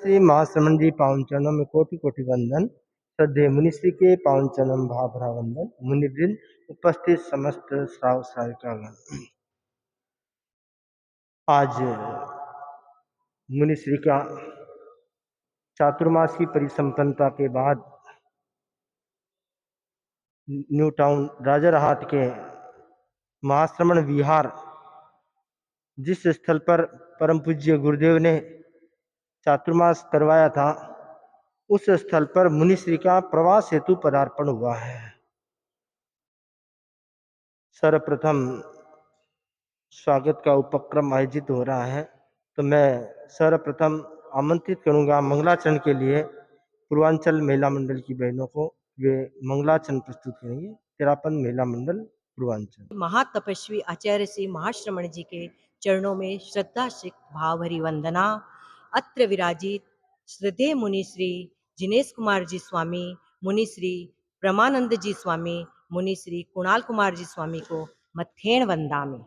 श्री महाश्रमण जी पावन चरणों में कोटि कोटि वंदन। श्रद्धेय मुनिश्री के पावन चरणों में भावभरा वंदन। मुनिवृंद, उपस्थित समस्त श्राव श्राविकागण, आज मुनिश्री का चातुर्मास की परिसंपन्नता के बाद न्यू टाउन राजारहाट के महाश्रमण विहार, जिस स्थल पर परम पूज्य गुरुदेव ने चातुर्मास करवाया था, उस स्थल पर मुनिश्री का प्रवास हेतु पदार्पण हुआ है। सर्वप्रथम स्वागत का उपक्रम आयोजित हो रहा है, तो मैं सर्वप्रथम आमंत्रित करूंगा मंगलाचरण के लिए पूर्वांचल महिला मंडल की बहनों को। वे मंगलाचरण प्रस्तुत करेंगे। तेरापन महिला मंडल पूर्वांचल। महातपस्वी आचार्य श्री महाश्रमण जी के चरणों में श्रद्धा सिख भाव भरी वंदना। अत्र विराजित श्रद्धेय मुनि श्री जिनेश कुमार जी स्वामी, मुनि श्री ब्रह्मानंद जी स्वामी, मुनि श्री कुणाल कुमार जी स्वामी को मथेण वंदामि।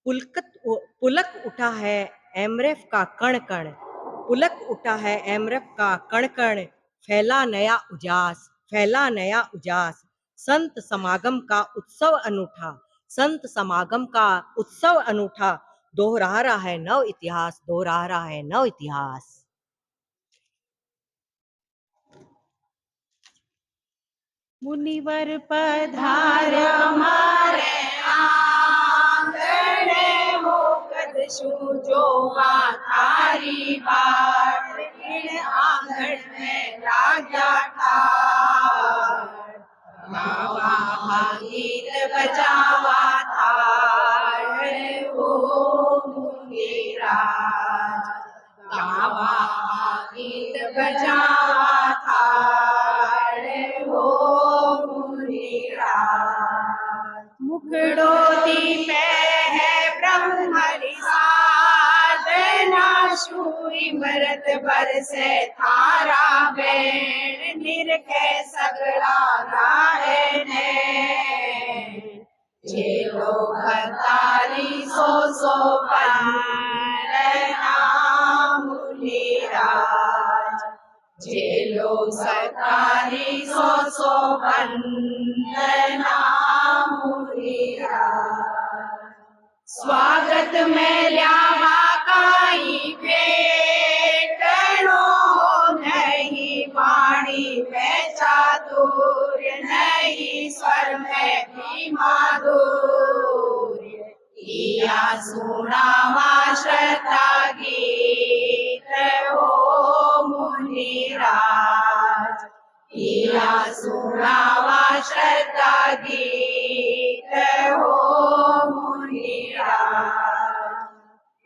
पुलक उठा है एमरेफ का कण कण, पुलक उठा है एमरेफ का कण कण, फैला नया उजास, फैला नया उजास। संत समागम का उत्सव अनूठा, संत समागम का उत्सव अनूठा, दोहरा रहा है नव इतिहास, दोहरा रहा है नव इतिहास। मुनिवर पधार हमारे आंगण, हो कदशु जो मातारी बाट, इन आंगण में राजा ठाड़, गावा गीत बजावा थाड़, हो मुनिराज, गावा गीत बजावा थाड़, हो मुखड़ो दीप है ब्रह्मरि साधना, शूरी मरत बरसे थारा बैण, निरखे सगड़ा रायण, जेलो भतारी सो मुनिराज, जेलो सतारी सो वंदना मुनिराज। स्वागत में ल्यावा काई भेटनो, नहीं वाणी में चातुर्य, नहीं स्वर में भी माधुर्य, किया सुनावा श्रद्धा गीत, हो मुनिराज, किया सुनावा श्रद्धा गीत, हो मुनिराज।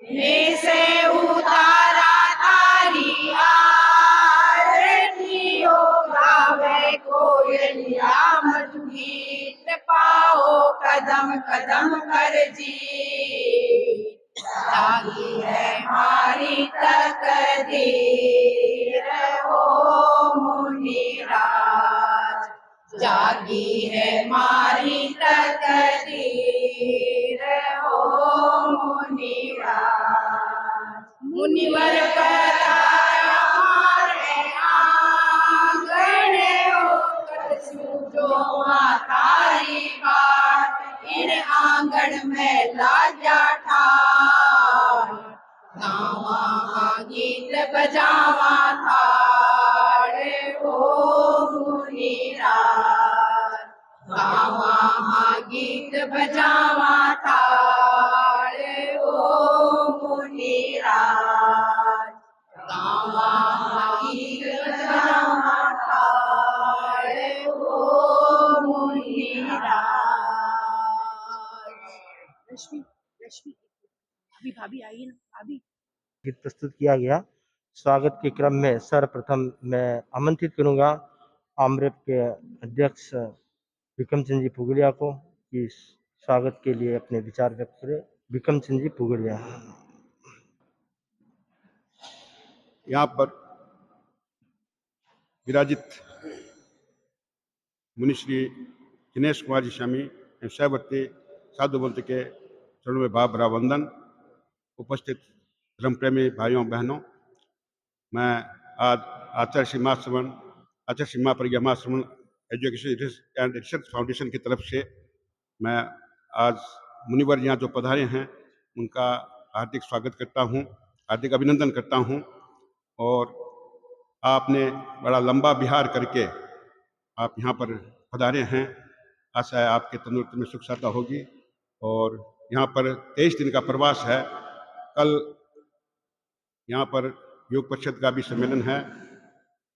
में से उतारा तारी आरती, हो गावे कोयलिया मधुगीत, पाओ कदम कदम कर जी, जागी है हमारी तकदीर, हो मुनिराज, जागी है हमारी तकदीर, हो मुनिराज। मुनिवर पधार हमारे आंगन, हो कदशु जो मातारी बाट, इन आंगन में लाजा ठाड़, गावा गीत बजावा थाड़, हो मुनिराज, गावा गीत बजावा थाड़, हो मुनिराज, गावा गीत बजावा थाड़, हो मुनिराज। रश्मि अभी भाभी आई ना, भाभी। गीत प्रस्तुत किया गया। स्वागत के क्रम में सर्वप्रथम मैं आमंत्रित करूंगा आमरेफ के अध्यक्ष विक्रम चंद जी पुगलिया को कि स्वागत के लिए अपने विचार व्यक्त करें। विक्रम चंद जी पुगलिया। यहाँ पर विराजित मुनि श्री जिनेश कुमार जी स्वामी एवं सहवर्ती साधु बंत के चरणों में भाव भरा वंदन। उपस्थित धर्म प्रेमी भाइयों बहनों, मैं आज आचार्य श्री माँ प्रज्ञा महाश्रवण एजुकेशन एंड रिसर्च फाउंडेशन की तरफ से मैं आज मुनिवर यहाँ जो पधारे हैं उनका हार्दिक स्वागत करता हूँ, हार्दिक अभिनंदन करता हूँ। और आपने बड़ा लंबा विहार करके आप यहाँ पर पधारे हैं। आशा है आपके तंदुरुस्ती में सुख शांति होगी। और यहाँ पर 23 दिन का प्रवास है। कल यहाँ पर योग परिषद का भी सम्मेलन है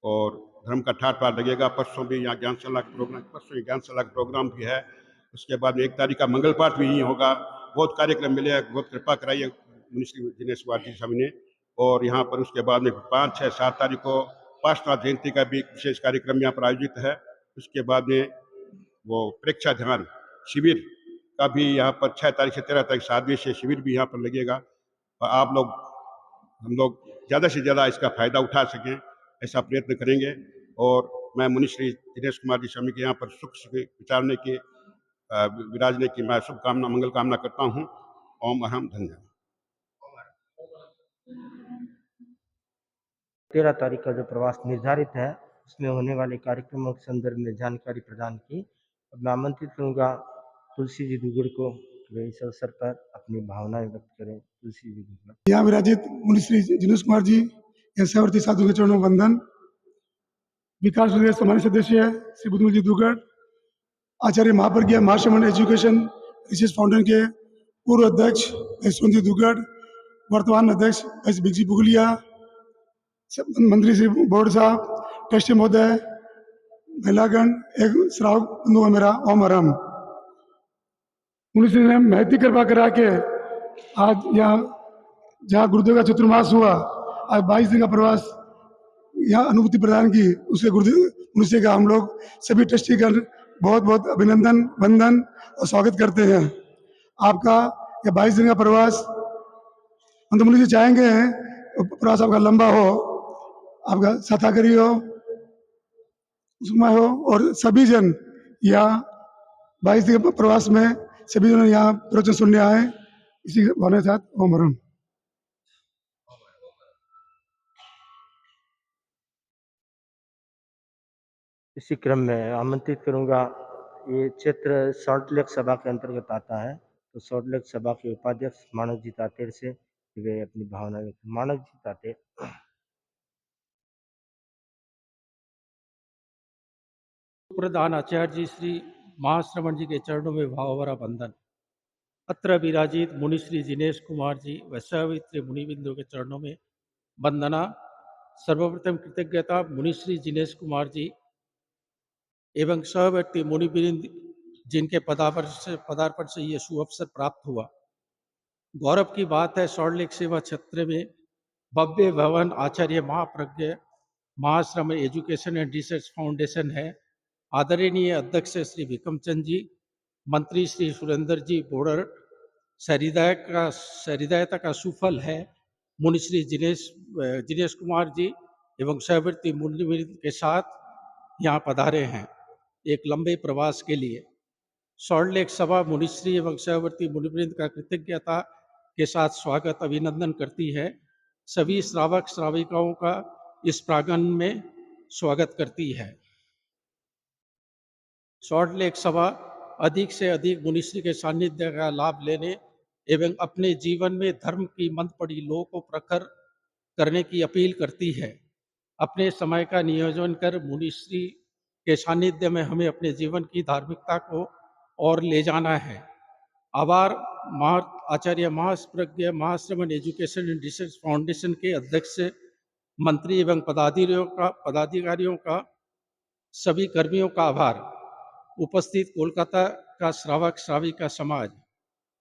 और धर्म का ठाट बाट लगेगा। परसों भी यहाँ ज्ञानशाला का प्रोग्राम भी है। उसके बाद में 1 तारीख का मंगल पाठ भी यहीं होगा। बहुत कार्यक्रम मिले हैं, बहुत कृपा कराई है मुनिश्री दिनेश कुमार जी स्वामी ने। और यहाँ पर उसके बाद में 5, 6, 7 तारीख को पार्श्वनाथ जयंती का भी विशेष कार्यक्रम यहाँ पर आयोजित है। उसके बाद में वो प्रेक्षा ध्यान शिविर का भी यहाँ पर 6 तारीख से 13 तारीख 7 दिवसीय शिविर भी यहाँ पर लगेगा। और आप लोग, हम लोग ज़्यादा से ज़्यादा इसका फायदा उठा सकें ऐसा प्रयत्न करेंगे। और मैं मुनिश्री दिनेश कुमार जी स्वामी के यहाँ पर सुख विचारने के विराजने की मैं शुभकामना मंगल कामना करता हूँ। ओम अहम धन्यवाद। 13 तारीख का जो प्रवास निर्धारित है उसमें होने वाले कार्यक्रमों के संदर्भ में जानकारी प्रदान की। अब मैं आमंत्रित करूंगा तुलसी जी दुगड़ को कि वे इस अवसर पर अपनी भावनाएं व्यक्त करें। तुलसी जी दुगड़। यहाँ विराजित मुनि श्री दिनेश कुमार जी, यशावर्ती साधु के चरणों में वंदन। विकास निदेश सम्मानित सदस्य श्री बुद्धमल जी दुगड़, आचार्य महाप्रज्ञा महाश्रवण एजुकेशन रिसर्च फाउंडेशन के पूर्व अध्यक्ष यशवंत दुगड़, वर्तमान अध्यक्ष एस बिगजी बुगलिया, मंत्री श्री बोर्ड साहब, ट्रस्टी महोदय, महिलागण, एक श्रावक बंधु मेरा ओम हरम। मुनि ने महती कृपा करा के आज यहाँ जहाँ गुरुदेव का चतुर्मास हुआ, आज 22 दिन का प्रवास यहाँ अनुभूति प्रदान की, उसके गुरुदेव मुनि का हम लोग सभी ट्रस्टीगण बहुत बहुत अभिनंदन, वंदन और स्वागत करते हैं। आपका यह 22 दिन का प्रवास हम तो मुनि जी चाहेंगे प्रवास आपका लंबा हो, आपका साथाकरी हो, सुखमय हो और सभी जन यहाँ 22 दिन के प्रवास में सभी जन यहाँ प्रवचन सुनने आए। इसी भावना के साथ ओम हरम। इसी क्रम में आमंत्रित करूंगा, ये क्षेत्र सॉल्ट लेक सभा के अंतर्गत आता है, तो सॉल्ट लेक सभा के उपाध्यक्ष मानव जी तातेर से वे अपनी भावना व्यक्त। मानव जी तातेर। प्रधान आचार्य जी श्री महाश्रवण जी के चरणों में भावभरा वंदन। अत्र विराजित मुनि श्री दिनेश कुमार जी व सवित्र मुनिबिंदु के चरणों में वंदना। सर्वप्रथम कृतज्ञता मुनि श्री दिनेश कुमार जी एवं सहवर्ती मुनिवृंद जिनके पदार्पण से ये सुअवसर प्राप्त हुआ। गौरव की बात है, सॉल्ट लेक सेवा क्षेत्र में भव्य भवन Acharya Mahapragya Mahashraman education and research foundation है। आदरणीय अध्यक्ष श्री विक्रमचंद जी, मंत्री श्री सुरेंद्र जी बोड़र, सहृदयता का सुफल है मुनि श्री दिनेश कुमार जी एवं सहवर्ती मुनिवृंद के साथ यहाँ पधारे हैं एक लंबे प्रवास के लिए। सॉल्ट लेक सभा मुनिश्री एवं सहवर्ती मुनिवृंद का कृतज्ञता के साथ स्वागत अभिनंदन करती है। सभी श्रावक श्राविकाओं का इस प्रांगण में स्वागत करती है। सॉल्ट लेक सभा अधिक से अधिक मुनिश्री के सानिध्य का लाभ लेने एवं अपने जीवन में धर्म की मंद पड़ी लों को प्रखर करने की अपील करती है। अपने समय का नियोजन कर मुनिश्री के सानिध्य में हमें अपने जीवन की धार्मिकता को और ले जाना है। आभार Acharya Mahapragya Mahashraman education and research foundation के अध्यक्ष, मंत्री एवं पदाधिकारियों का, सभी कर्मियों का आभार। उपस्थित कोलकाता का श्रावक श्राविका समाज,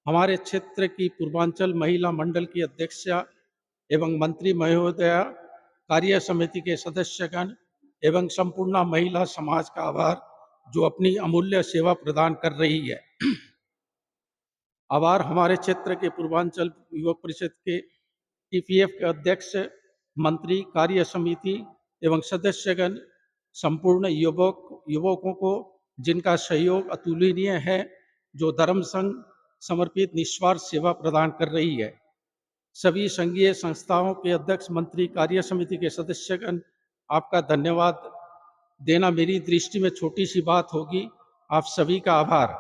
हमारे क्षेत्र की पूर्वांचल महिला मंडल की अध्यक्षा एवं मंत्री महोदया, कार्य समिति के सदस्यगण एवं संपूर्ण महिला समाज का आभार जो अपनी अमूल्य सेवा प्रदान कर रही है। आभार हमारे क्षेत्र के पूर्वांचल युवक परिषद के टीपीएफ के अध्यक्ष, मंत्री, कार्य समिति एवं सदस्यगण, संपूर्ण युवकों को जिनका सहयोग अतुलनीय है, जो धर्म संघ समर्पित निस्वार्थ सेवा प्रदान कर रही है। सभी संघीय संस्थाओं के अध्यक्ष, मंत्री, कार्य समिति के सदस्यगण, आपका धन्यवाद देना मेरी दृष्टि में छोटी सी बात होगी। आप सभी का आभार।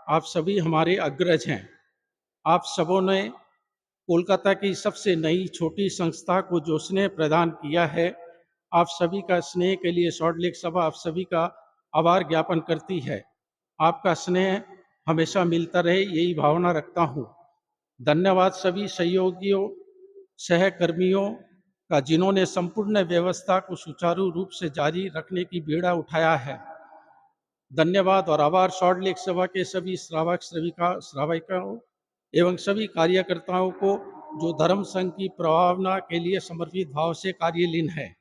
आप सभी हमारे अग्रज हैं। आप सबों ने कोलकाता की सबसे नई छोटी संस्था को जो स्नेह प्रदान किया है, आप सभी का स्नेह के लिए सॉल्ट लेक सभा आप सभी का आभार ज्ञापन करती है। आपका स्नेह हमेशा मिलता रहे, यही भावना रखता हूँ। धन्यवाद सभी सहयोगियों, सहकर्मियों का जिन्होंने संपूर्ण व्यवस्था को सुचारू रूप से जारी रखने की बीड़ा उठाया है। धन्यवाद और आभार सॉल्ट लेक सभा के सभी श्रावक श्राविकाओं एवं सभी कार्यकर्ताओं को जो धर्म संघ की प्रभावना के लिए समर्पित भाव से कार्यलीन है।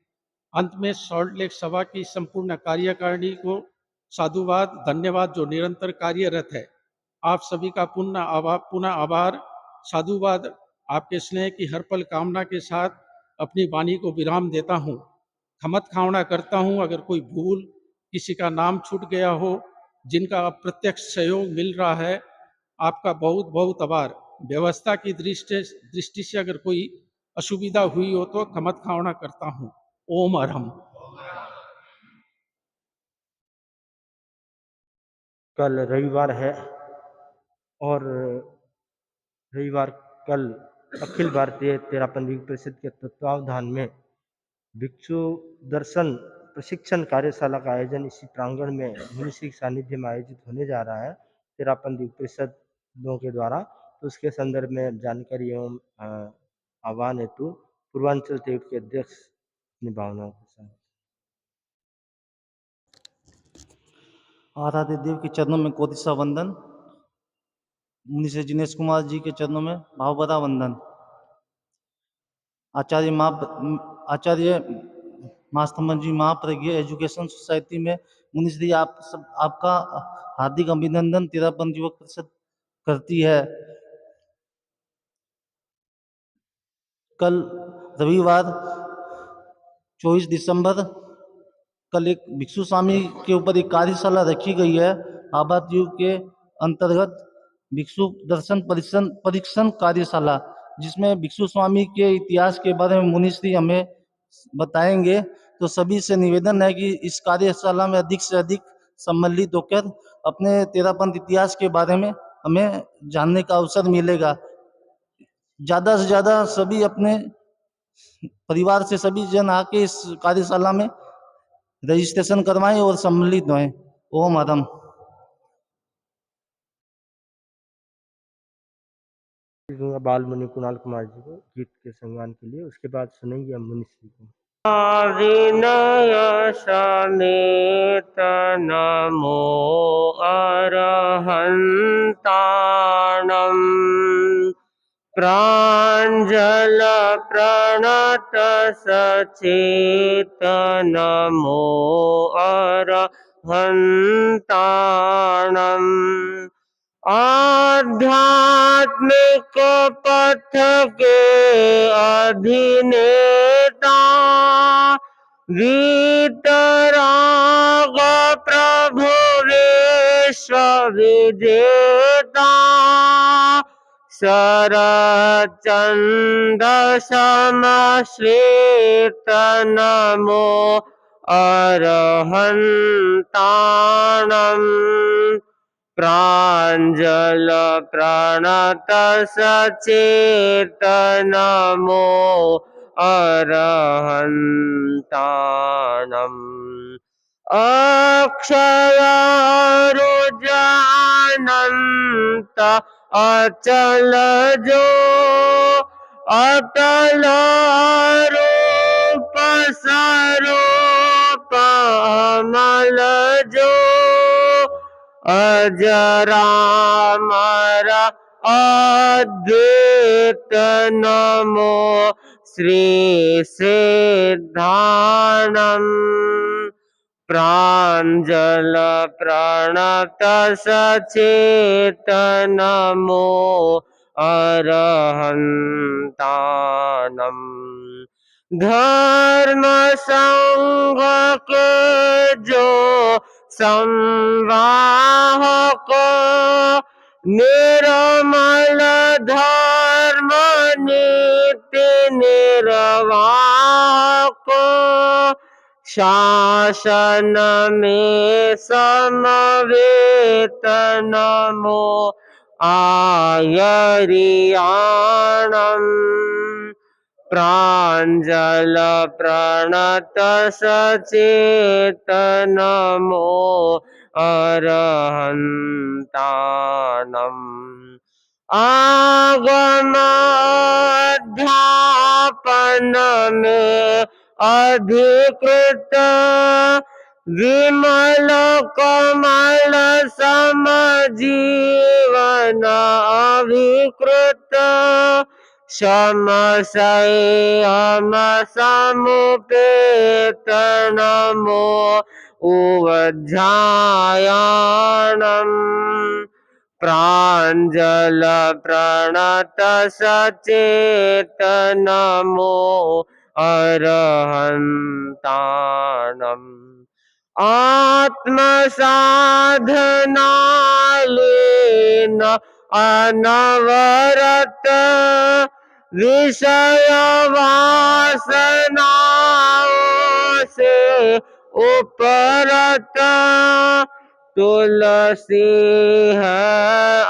अंत में सॉल्ट लेक सभा की संपूर्ण कार्यकारिणी को साधुवाद, धन्यवाद जो निरंतर कार्यरत है। आप सभी का पुनः आभार, साधुवाद। आपके स्नेह की हर पल कामना के साथ अपनी वाणी को विराम देता हूँ। खमत खावना करता हूँ अगर कोई भूल, किसी का नाम छूट गया हो, जिनका अप्रत्यक्ष सहयोग मिल रहा है, आपका बहुत बहुत आभार। व्यवस्था की दृष्टि से अगर कोई असुविधा हुई हो तो खमत खावना करता हूँ। ओम अरहम। कल रविवार है और रविवार कल अखिल भारतीय तेरापन युग परिषद के तत्वावधान में भिक्षु दर्शन प्रशिक्षण कार्यशाला का आयोजन इसी प्रांगण में मुनिश्री के सानिध्य में आयोजित होने जा रहा है तेरापन युग परिषदों के द्वारा। तो उसके संदर्भ में जानकारी एवं आह्वान हेतु पूर्वांचल तेग के अध्यक्ष अपनी भावनाओं के साथ। आराध्य देव के चरणों में कोटि सा वंदन। मुनि श्री जिनेश कुमार जी के चरणों में भावभरा वंदन। आचार्य मास्तमन जी महाप्रज्ञ एजुकेशन सोसाइटी में मुनि श्री आपका हार्दिक अभिनंदन तेरापन युवक परिषद करती है। कल रविवार 24 दिसंबर कल एक भिक्षु स्वामी के ऊपर एक कार्यशाला रखी गई है आबाद युग के अंतर्गत भिक्षु दर्शन परीक्षण कार्यशाला, जिसमें भिक्षु स्वामी के इतिहास के बारे में मुनिश्री हमें बताएंगे। तो सभी से निवेदन है कि इस कार्यशाला में अधिक से अधिक सम्मिलित होकर अपने तेरापंथ इतिहास के बारे में हमें जानने का अवसर मिलेगा। ज़्यादा से ज़्यादा सभी अपने परिवार से सभी जन आके इस कार्यशाला में रजिस्ट्रेशन करवाएं और सम्मिलित हों। ओम अरहम। बाल मुनि कुणाल कुमार जी को गीत के सम्मान के लिए, उसके बाद सुनेंगे हम मुनिश्री को। समेत नमो अरहन्ताणम् प्राञ्जल प्रणत सचेत नमो अरहन्ताणम् आध्यात्मिक पथ के अधिनेता वीतराग प्रभु विश्व विजेता शरचंद समश्वेत नमो अरहन्ताणम् प्राञ्जल प्रणत सचेत नमो अरहन्ताणम् अक्षयारुजानन्त अचल जो अतल रूप स्वरूप अमल जो अजरामर अद्वैत नमो श्री सिद्धानम् प्राञ्जल प्रणत सचेत नमो अरहन्ताणम् धर्म संघ के जो संवाहक निर्मल धर्म धर्म नीति निर्वाह को शासन में समवेत नमो आयरियाणम् प्राञ्जल प्रणत सचेत नमो अरहन्तानम् आगम अध्यापन में अधिकृत विमल कमल सम जीवन अभिकृत सम संयम समुपेत नमो उवध्यायाणम् प्राञ्जल प्रणत सचेत नमो अरहन्तानम् आत्मसाधनालेन अनवरत विषय वासनाओं से उपरत तुलसी है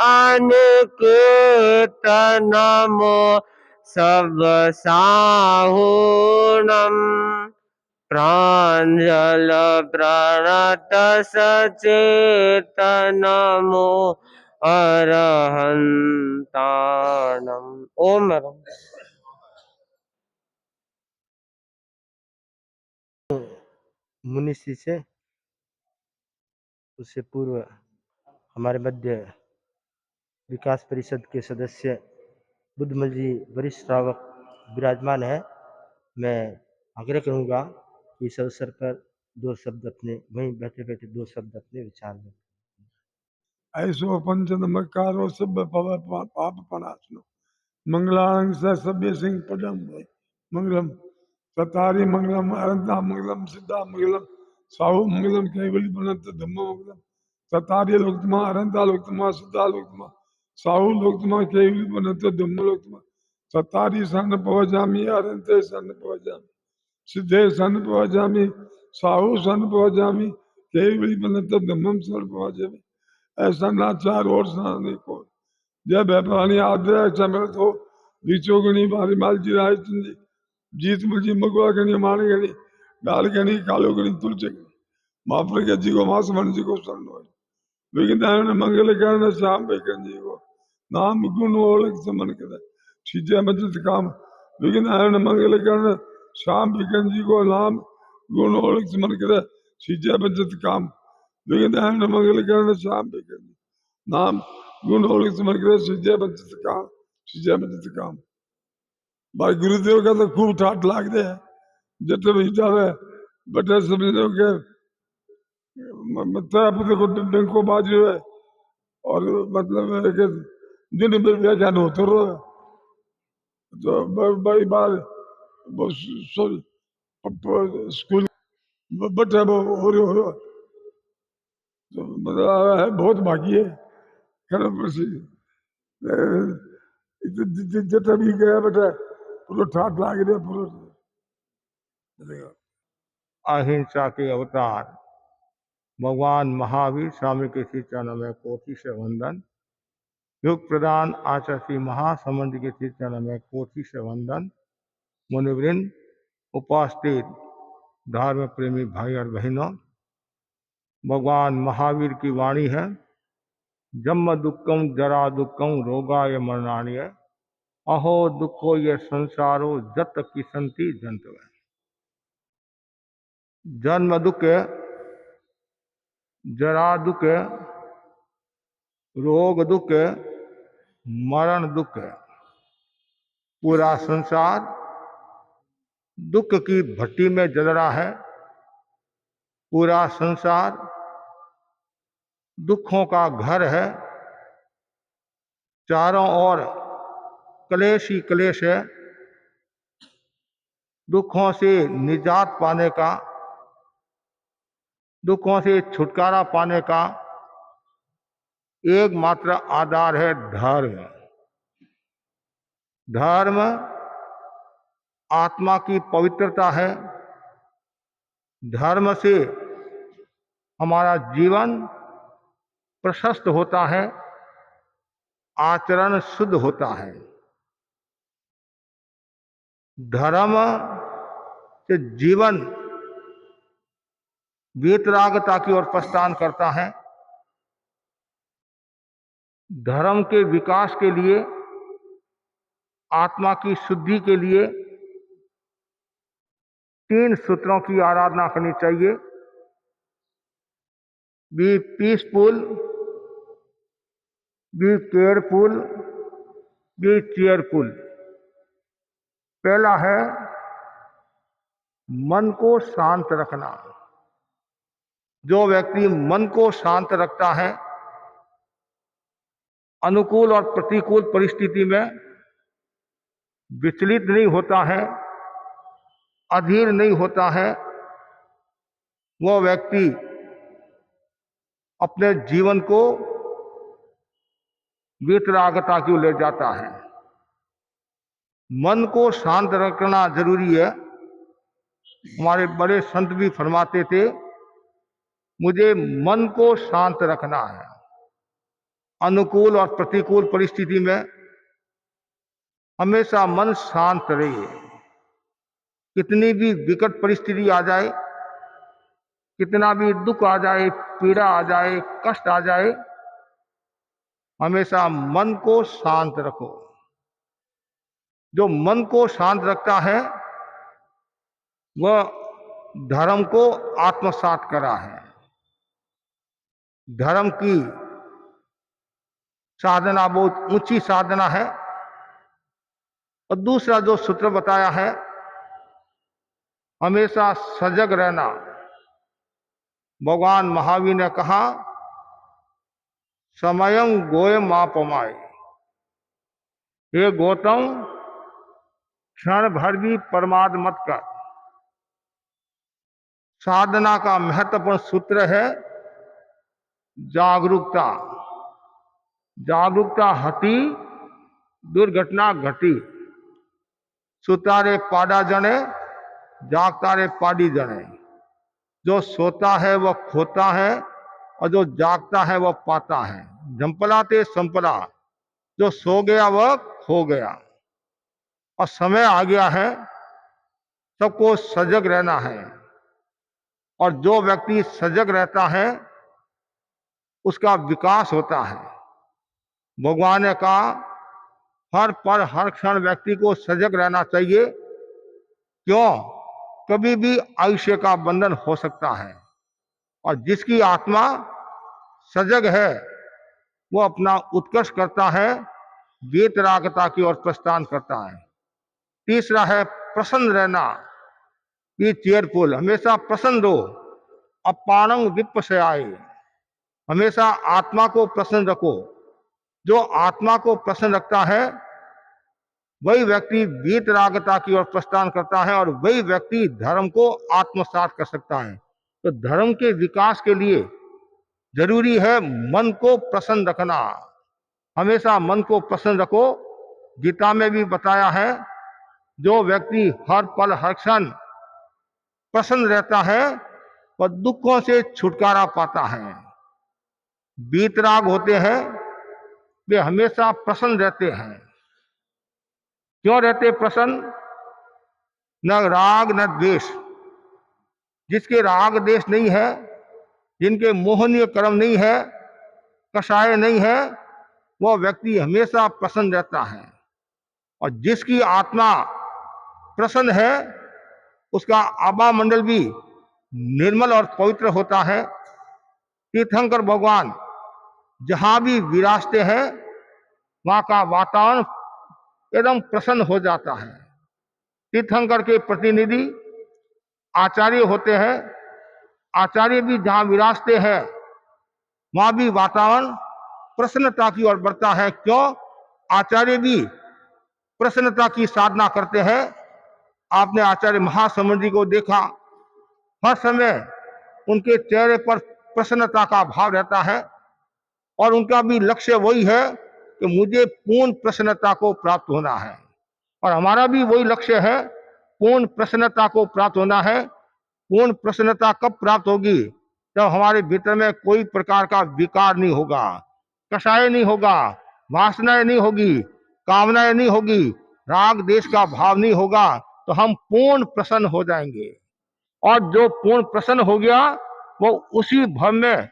अनिकेत नमो सब साहुणम् प्राञ्जल प्रणत सचेत नमो अरहन्तानम् ओम मुनिश्री से उससे पूर्व हमारे मध्य विकास परिषद के सदस्य बुद्धमल जी वरिष्ठ श्रावक विराजमान है। मैं आग्रह करूंगा कि इस अवसर पर दो शब्द अपने वहीं बैठे बैठे दो शब्द अपने विचार में। ऐसो पंच नमकारो सब पाप पनाशनो मंगलांग सभ्य सिंह पदम मंगलम सतारी मंगलम अरंता मंगलम सिद्धा मंगलम साहु मंगलम केवली बनंत धम्म मंगलम सतारी लोकतमा अरंता लोकतमा सिद्धा लोकतमा साहु लोकतमा केवली बनंत धम्म लोकतमा सतारी सन पवजामी अरंते सन पवजामी सिद्धे सन पवजामी साहु सन पवजामी केवली बनंत धम्मम सन पवजामी ऐसा नाचार और सुनाने को जय व्यापारी आदर चमरत हो बीचो गणी बारी माल जी राय चंदी जीत मुझी मगवा गणी मान गणी डाल गणी कालो गणी तुलचे गणी माफर के जी को मास मन जी को शरण हो विघ्न मंगल करण श्याम बेकन जी को नाम गुण ओलक समन कर सीजे मजत काम विघ्न मंगल करण श्याम बेकन जी को नाम गुण ओलक समन कर सीजे मजत काम विघ्न मंगल करण श्याम बेकन नाम गुण ओलक समन कर सीजे मजत काम भाई गुरुदेव का तो खूब ठाट लाग दे जट भी जावे बटे समझो के मतलब को डंको बाजू है और मतलब कि दिन भर व्याख्यान होते रहो तो बड़ी बार स्कूल बटे वो हो रहे तो मतलब है बहुत बाकी है जटा भी गया बेटा पूरा ठाट लाग रहा पूरा अहिंसा के अवतार भगवान महावीर स्वामी के श्री चरणों में कोटि से वंदन। युग प्रदान आचार्य श्री महासमंद के श्री चरणों में कोटि से वंदन। मुनिवृंद, उपस्थित धर्म प्रेमी भाई और बहनों, भगवान महावीर की वाणी है, जन्म दुक्खम जरा दुक्खम रोगाय मरणाय अहो दुखो ये संसारो जत किसंति जंतु। जन्म दुख, जरा दुख, रोग दुख, मरण दुख, पूरा संसार दुख की भट्टी में जल रहा है। पूरा संसार दुखों का घर है। चारों ओर क्लेश ही क्लेश है। दुखों से निजात पाने का, दुखों से छुटकारा पाने का एकमात्र आधार है धर्म। धर्म आत्मा की पवित्रता है। धर्म से हमारा जीवन प्रशस्त होता है, आचरण शुद्ध होता है। धर्म से जीवन वीतरागता की ओर प्रस्थान करता है। धर्म के विकास के लिए, आत्मा की शुद्धि के लिए 3 सूत्रों की आराधना करनी चाहिए। Be peaceful, be careful, B cheerful. पहला है मन को शांत रखना। जो व्यक्ति मन को शांत रखता है, अनुकूल और प्रतिकूल परिस्थिति में विचलित नहीं होता है, अधीर नहीं होता है, वह व्यक्ति अपने जीवन को वीतरागता की ओर ले जाता है। मन को शांत रखना जरूरी है। हमारे बड़े संत भी फरमाते थे, मुझे मन को शांत रखना है। अनुकूल और प्रतिकूल परिस्थिति में हमेशा मन शांत रहे। कितनी भी विकट परिस्थिति आ जाए, कितना भी दुख आ जाए, पीड़ा आ जाए, कष्ट आ जाए, हमेशा मन को शांत रखो। जो मन को शांत रखता है वह धर्म को आत्मसात करा है। धर्म की साधना बहुत ऊंची साधना है। और दूसरा जो सूत्र बताया है, हमेशा सजग रहना। भगवान महावीर ने कहा, समयं गोयम आपमाय। हे गौतम, क्षण भर भी प्रमाद मत कर। साधना का महत्वपूर्ण सूत्र है जागरूकता। जागरूकता हटी, दुर्घटना घटी। सुतारे पाड़ा जने, जागतारे पाड़ी जने। जो सोता है वह खोता है, और जो जागता है वह पाता है। झंपलाते संपला, जो सो गया वह खो गया। और समय आ गया है, सबको सजग रहना है। और जो व्यक्ति सजग रहता है उसका विकास होता है। भगवान ने कहा, हर पल हर क्षण व्यक्ति को सजग रहना चाहिए। क्यों? कभी भी आयुष्य का बंधन हो सकता है। और जिसकी आत्मा सजग है वो अपना उत्कर्ष करता है, वीतरागता की ओर प्रस्थान करता है। तीसरा है प्रसन्न रहना। बी चेयरफुल, हमेशा प्रसन्न रहो। अपानंग विपश्याय, हमेशा आत्मा को प्रसन्न रखो। जो आत्मा को प्रसन्न रखता है वही व्यक्ति वीतरागता की ओर प्रस्थान करता है, और वही व्यक्ति धर्म को आत्मसात कर सकता है। तो धर्म के विकास के लिए जरूरी है मन को प्रसन्न रखना। हमेशा मन को प्रसन्न रखो। गीता में भी बताया है, जो व्यक्ति हर पल हर क्षण प्रसन्न रहता है वह दुखों से छुटकारा पाता है। वीतराग होते हैं वे हमेशा प्रसन्न रहते हैं। क्यों रहते प्रसन्न? न राग न द्वेष। जिसके राग देश नहीं है, जिनके मोहनीय कर्म नहीं है, कषाय नहीं है, वह व्यक्ति हमेशा प्रसन्न रहता है। और जिसकी आत्मा प्रसन्न है उसका आभा मंडल भी निर्मल और पवित्र होता है। तीर्थंकर भगवान जहां भी विराजते हैं वहां का वातावरण एकदम प्रसन्न हो जाता है। तीर्थंकर के प्रतिनिधि आचार्य होते हैं। आचार्य भी जहां विराजते हैं वहां भी वातावरण प्रसन्नता की ओर बढ़ता है। क्यों? आचार्य भी प्रसन्नता की साधना करते हैं। आपने आचार्य महासमर जी को देखा, हर समय उनके चेहरे पर प्रसन्नता का भाव रहता है। और उनका भी लक्ष्य वही है कि मुझे पूर्ण प्रसन्नता को प्राप्त होना है। और हमारा भी वही लक्ष्य है, पूर्ण प्रसन्नता को प्राप्त होना है। पूर्ण प्रसन्नता कब प्राप्त होगी? जब हमारे भीतर में कोई प्रकार का विकार नहीं होगा, कषाय नहीं होगा, वासनाएं नहीं होगी, कामनाएं नहीं होगी, राग देश का भाव नहीं होगा, तो हम पूर्ण प्रसन्न हो जाएंगे। और जो पूर्ण प्रसन्न हो गया वो उसी भव में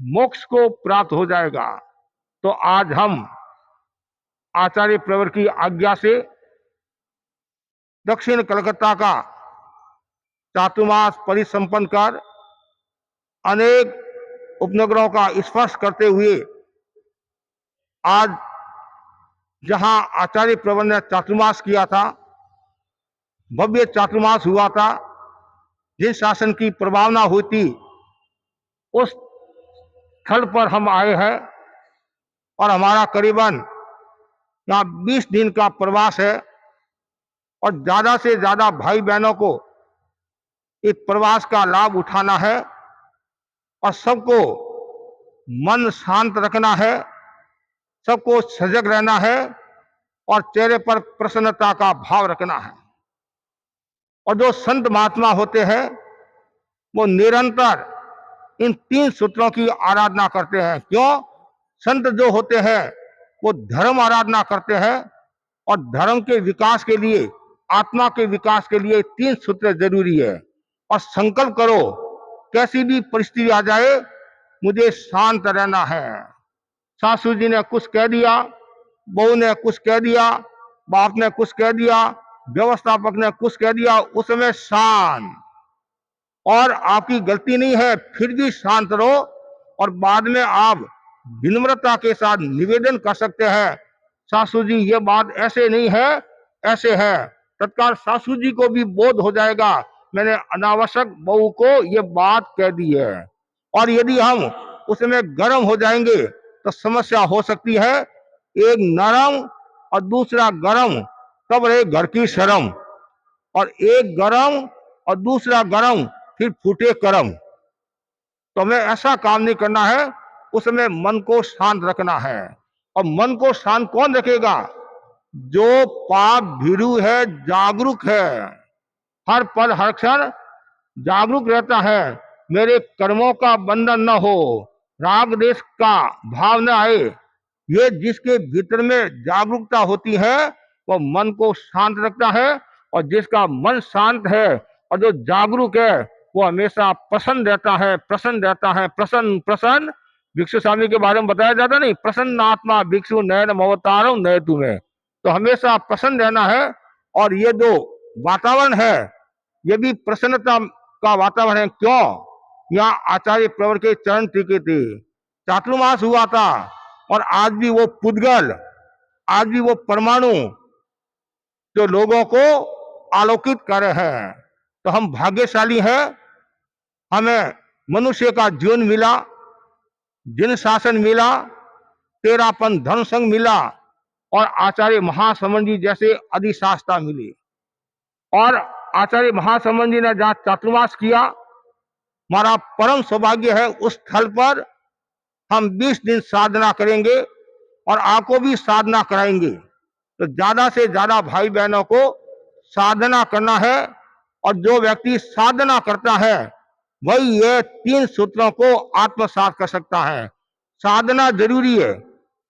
मोक्ष को प्राप्त हो जाएगा। तो आज हम आचार्य प्रवर की आज्ञा से दक्षिण कलकत्ता का चातुर्मास परिसंपन्न कर अनेक उपनगरों का स्पर्श करते हुए आज जहां आचार्य प्रवर ने चातुर्मास किया था, भव्य चातुर्मास हुआ था, जिस शासन की प्रभावना हुई थी, उस स्थल पर हम आए हैं और हमारा करीबन यहाँ 20 दिन का प्रवास है और ज्यादा से ज्यादा भाई बहनों को इस प्रवास का लाभ उठाना है और सबको मन शांत रखना है, सबको सजग रहना है और चेहरे पर प्रसन्नता का भाव रखना है। और जो संत महात्मा होते हैं वो निरंतर इन 3 सूत्रों की आराधना करते हैं। क्यों? संत जो होते हैं वो धर्म आराधना करते हैं और धर्म के विकास के लिए, आत्मा के विकास के लिए 3 सूत्र जरूरी है। और संकल्प करो, कैसी भी परिस्थिति आ जाए मुझे शांत रहना है। सासू जी ने कुछ कह दिया, बहू ने कुछ कह दिया, बाप ने कुछ कह दिया, व्यवस्थापक ने कुछ कह दिया, उसमें शांत, और आपकी गलती नहीं है फिर भी शांत रहो और बाद में आप विनम्रता के साथ निवेदन कर सकते हैं, सासू जी ये बात ऐसे नहीं है, ऐसे है। तत्काल सासू जी को भी बोध हो जाएगा मैंने अनावश्यक बहू को ये बात कह दी है। और यदि हम उसमें गर्म हो जाएंगे तो समस्या हो सकती है। एक नरम और दूसरा गरम, तब रहे घर की शर्म। और एक गरम और दूसरा गरम, फिर फूटे करम। तो हमें ऐसा काम नहीं करना है, उसमें मन को शांत रखना है। और मन को शांत कौन रखेगा? जो पाप भीरू है, जागरूक है, हर पल हर क्षण जागरूक रहता है, मेरे कर्मों का बंधन न हो, राग देश का भाव न आए। ये जिसके भीतर में जागरूकता होती है वो मन को शांत रखता है। और जिसका मन शांत है और जो जागरूक है वो हमेशा प्रसन्न रहता है, प्रसन्न रहता है, प्रसन्न प्रसन्न। भिक्षु स्वामी के बारे में बताया जाता नहीं, प्रसन्न आत्मा भिक्षु नयन अवतारो नय तुम्हें। तो हमेशा प्रसन्न रहना है। और ये जो वातावरण है ये भी प्रसन्नता का वातावरण है। क्यों? यहाँ आचार्य प्रवर के चरण टिके थे, चातुर्मास हुआ था, और आज भी वो पुद्गल, आज भी वो परमाणु जो लोगों को आलोकित कर रहे हैं। तो हम भाग्यशाली हैं, हमें मनुष्य का जीवन मिला, जिन शासन मिला, तेरापन धर्म संघ मिला और आचार्य महासमन जी जैसे अधिशास्ता मिले। और आचार्य महासमन जी ने जहाँ चातुर्मास किया, हमारा परम सौभाग्य है, उस स्थल पर हम 20 दिन साधना करेंगे और आपको भी साधना कराएंगे। तो ज्यादा से ज्यादा भाई बहनों को साधना करना है। और जो व्यक्ति साधना करता है वही ये 3 सूत्रों को आत्मसात कर सकता है। साधना जरूरी है,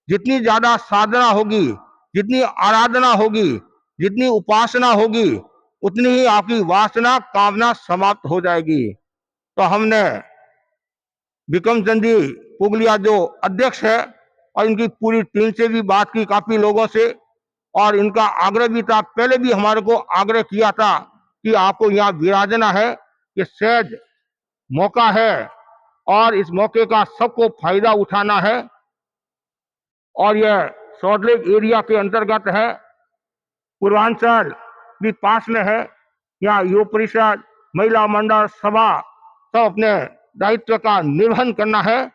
जितनी ज्यादा साधना होगी, जितनी आराधना होगी, जितनी उपासना होगी, उतनी ही आपकी वासना कामना समाप्त हो जाएगी। तो हमने विक्रम चंद जी पुगलिया जो अध्यक्ष है और इनकी पूरी टीम से भी बात की, काफी लोगों से, और इनका आग्रह भी था, पहले भी हमारे को आग्रह किया था कि आपको यहाँ विराजना है, ये सहज मौका है और इस मौके का सबको फायदा उठाना है। और यह सॉल्ट लेक एरिया के अंतर्गत है, पूर्वांचल भी पास में है। यहाँ युवा परिषद, महिला मंडल, सभा सब अपने दायित्व का निर्वहन करना है।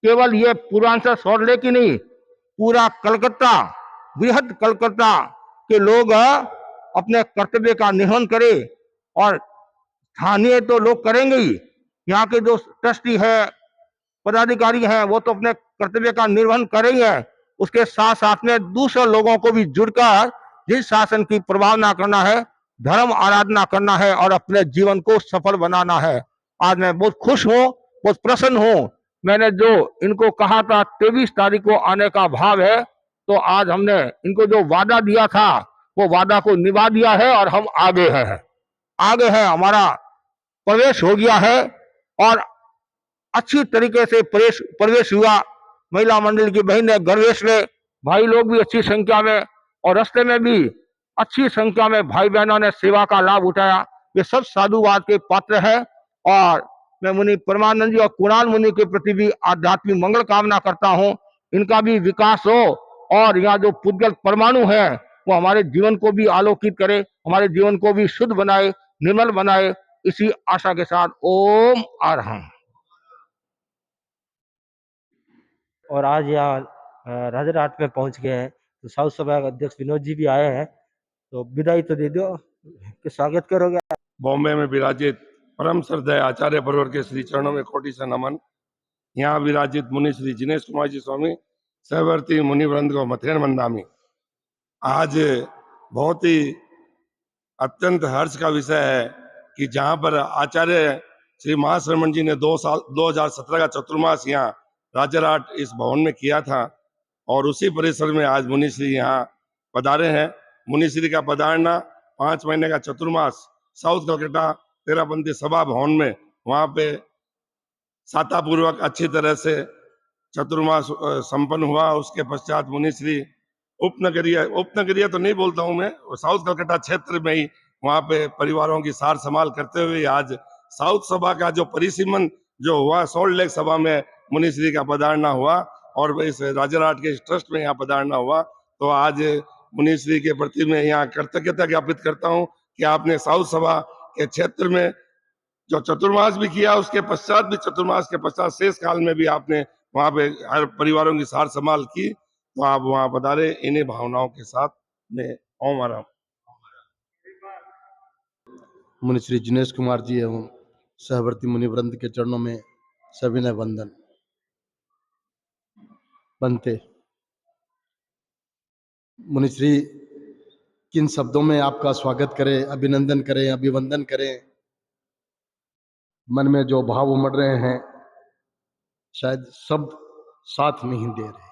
केवल ये पूर्वांचल सॉल्ट लेक ही नहीं, पूरा कलकत्ता, बृहद कलकत्ता के लोग अपने कर्तव्य का निर्वहन करें। और स्थानीय तो लोग करेंगे ही, यहाँ के जो ट्रस्टी है, पदाधिकारी हैं, वो तो अपने कर्तव्य का निर्वहन करेंगे, उसके साथ साथ में दूसरे लोगों को भी जुड़कर जिस शासन की प्रभावना करना है, धर्म आराधना करना है और अपने जीवन को सफल बनाना है। आज मैं बहुत खुश हूँ, बहुत प्रसन्न हूँ। मैंने जो इनको कहा था 23 तारीख को आने का भाव है, तो आज हमने इनको जो वादा दिया था वो वादा को निभा दिया है और हम आगे हैं। आगे है, हमारा प्रवेश हो गया है और अच्छी तरीके से प्रवेश हुआ। महिला मंडल की बहनें, गणवेश में भाई लोग भी अच्छी संख्या में, और रास्ते में भी अच्छी संख्या में भाई बहनों ने सेवा का लाभ उठाया। ये सब साधुवाद के पात्र है और मैं मुनि परमानंद जी और कुणाल मुनि के प्रति भी आध्यात्मिक मंगल कामना करता हूँ। इनका भी विकास हो और यहाँ जो पुद्गल परमाणु है वो हमारे जीवन को भी आलोकित करे, हमारे जीवन को भी शुद्ध बनाए, निर्मल बनाए। इसी आशा के साथ ओम अरहम। और आज यहाँ राजरहाट में पहुंच गए हैं, तो साउथ सभा के अध्यक्ष विनोद जी भी आए हैं, तो विदाई तो दे दो कि स्वागत करोगे। बॉम्बे में विराजित परम श्रद्धेय आचार्य परवर के श्री चरणों में कोटि से नमन। यहाँ विराजित मुनि श्री जिनेश कुमार जी स्वामी सहवर्ती मुनि वृंद को मथेन वंदामी। आज बहुत ही अत्यंत हर्ष का विषय है कि जहाँ पर आचार्य श्री महाश्रमण जी ने 2017 का चतुर्मास यहाँ राजरहाट इस भवन में किया था और उसी परिसर में आज मुनि श्री यहाँ पधारे हैं। मुनि श्री का पधारना 5 महीने का चतुर्मास साउथ कलकत्ता तेरापंथी सभा भवन में वहाँ पे सातापूर्वक अच्छी तरह से चतुर्मास संपन्न हुआ। उसके पश्चात मुनि श्री उपनगरीय तो नहीं बोलता हूँ मैं, साउथ कलकत्ता क्षेत्र में ही वहाँ पे परिवारों की सार संभाल करते हुए आज साउथ सभा का जो परिसीमन जो हुआ सॉल्ट लेक सभा में मुनि श्री का पधारना हुआ और इस राजरहाट के ट्रस्ट में यहाँ पधारना हुआ। तो आज मुनि श्री के प्रति मैं यहाँ कृतज्ञता ज्ञापित करता हूँ कि आपने साउथ सभा के क्षेत्र में जो चतुर्मास भी किया, उसके पश्चात भी चतुर्मास के पश्चात शेष काल में भी आपने वहाँ पे हर परिवारों की सार संभाल की। तो आप वहाँ पधारे इन्हीं भावनाओं के साथ में ओम आराम। मुनि श्री जिनेश कुमार जी एवं सहवर्ती मुनि वृंद के चरणों में सविनय वंदन। बनते मुनि श्री किन शब्दों में आपका स्वागत करें, अभिनंदन करें, अभिवंदन करें। मन में जो भाव उमड़ रहे हैं शायद शब्द साथ नहीं दे रहे।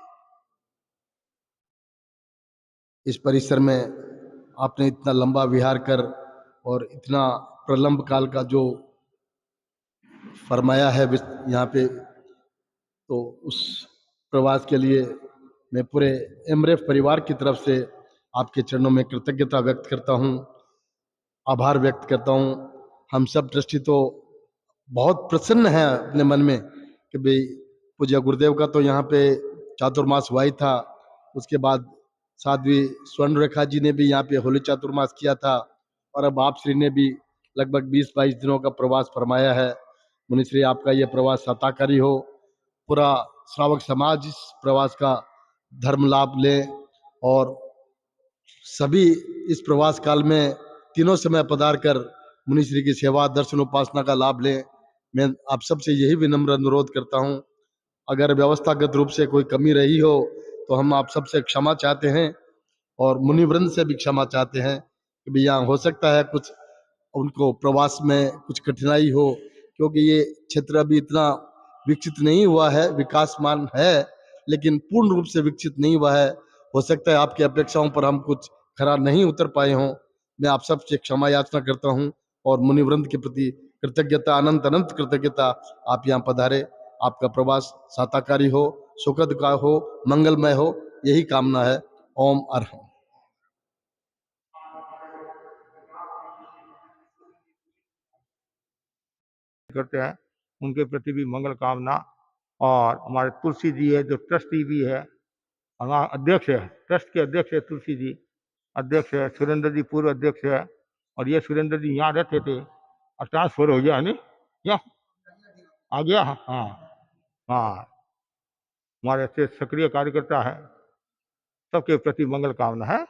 इस परिसर में आपने इतना लंबा विहार कर और इतना प्रलंब काल का जो फरमाया है यहाँ पे, तो उस प्रवास के लिए मैं पूरे एमरेफ परिवार की तरफ से आपके चरणों में कृतज्ञता व्यक्त करता हूँ, आभार व्यक्त करता हूँ। हम सब ट्रस्टी तो बहुत प्रसन्न हैं अपने मन में कि भाई पूज्य गुरुदेव का तो यहाँ पे चातुर्मास हुआ ही था, उसके बाद साध्वी स्वर्ण रेखा जी ने भी यहाँ पे होली चातुर्मास किया था और अब आप श्री ने भी लगभग 20-22 दिनों का प्रवास फरमाया है। मुनि श्री आपका ये प्रवास साताकारी हो, पूरा श्रावक समाज इस प्रवास का धर्म लाभ ले और सभी इस प्रवास काल में तीनों समय पधार कर मुनि श्री की सेवा दर्शन उपासना का लाभ लें। मैं आप सबसे यही विनम्र अनुरोध करता हूँ, अगर व्यवस्थागत रूप से कोई कमी रही हो तो हम आप सबसे क्षमा चाहते हैं और मुनिवृंद से भी क्षमा चाहते हैं कि भैया हो सकता है कुछ उनको प्रवास में कुछ कठिनाई हो, क्योंकि ये क्षेत्र अभी इतना विकसित नहीं हुआ है, विकासमान है लेकिन पूर्ण रूप से विकसित नहीं हुआ है। हो सकता है आपकी अपेक्षाओं पर हम कुछ खरा नहीं उतर पाए हों। मैं आप सबसे क्षमा याचना करता हूं और मुनिवृंद के प्रति कृतज्ञता, अनंत अनंत कृतज्ञता। आप यहाँ पधारे, आपका प्रवास साताकारी हो, सुखद का हो, मंगलमय हो, यही कामना है। ओम अरहम। करते हैं उनके प्रति भी मंगल कामना। और हमारे तुलसी जी है जो ट्रस्टी भी है, हमारा अध्यक्ष है, ट्रस्ट के अध्यक्ष है तुलसी जी, अध्यक्ष है। सुरेंद्र जी पूर्व अध्यक्ष है और ये सुरेंद्र जी यहाँ रहते थे, अब ट्रांसफर हो गया है नहीं, क्या आ गया? हाँ हाँ, हमारे अच्छे सक्रिय कार्यकर्ता है, सबके प्रति मंगल कामना है।